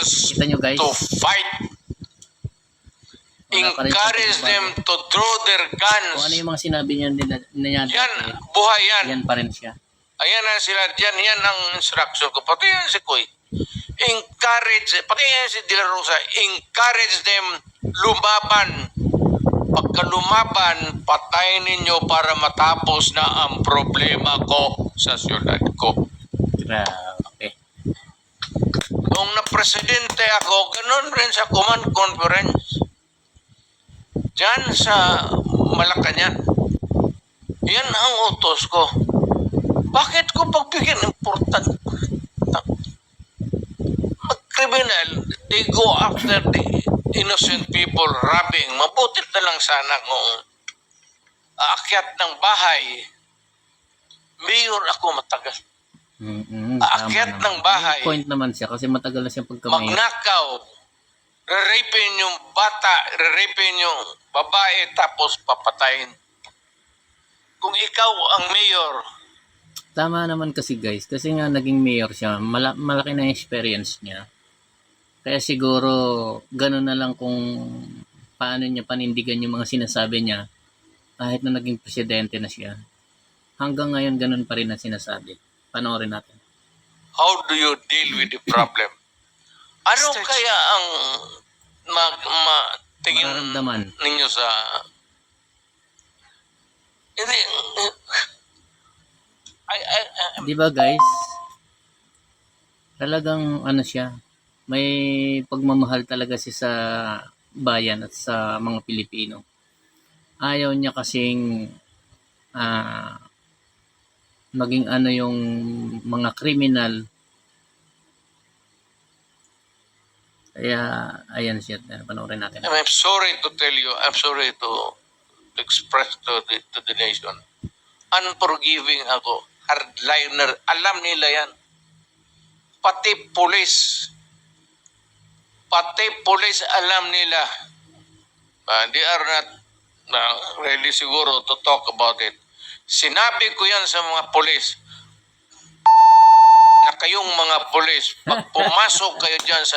civilians Kita nyo guys, to fight. wala pa rin siyang Encourage them pagbabago. to draw their guns. Kung ano yung mga sinabi niya Yan, dati, buhay yan. yan pa rin siya. Ayan na sila dyan, yan ang instruction ko. Pati yan si Koy. Encourage, pati yan si De La Rosa, encourage them lumaban. Pagka lumaban, patayin ninyo para matapos na ang problema ko sa syudad ko. Grabe. Nung na-presidente ako, ganun rin sa command conference. Diyan sa Malacanang. Yan ang utos ko. Bakit ko pagbigyan important? Criminal, they go after the innocent people robbing. Mabuti na lang sana kung aakyat ng bahay. Mayor ako matagal. Aakyat ng bahay. May point naman siya kasi matagal na siyang pagkamayor. Magnakaw. Re-rapin yung bata, re-rapin yung babae, tapos papatayin. Kung ikaw ang mayor, Tama naman kasi guys, kasi nga naging mayor siya, malaki na experience niya. Kaya siguro gano'n na lang kung paano niya panindigan yung mga sinasabi niya kahit na naging presidente na siya. Hanggang ngayon gano'n pa rin ang sinasabi. Panoorin natin. how do you deal with the problem? Ano kaya ang tingin Mararamdaman. ninyo sa... Hindi... Di ba guys? Talagang ano siya, may pagmamahal talaga siya sa bayan at sa mga Pilipino. Ayaw niya kasing maging ano yung mga kriminal. Kaya ayan siya, panoorin natin. I'm sorry to tell you, I'm sorry to express to the nation. Unforgiving ako. Hardliner. Alam nila yan. Pati police. Pati police alam nila. They are not really siguro to talk about it. Sinabi ko yan sa mga police na kayong mga police, pag pumasok kayo dyan sa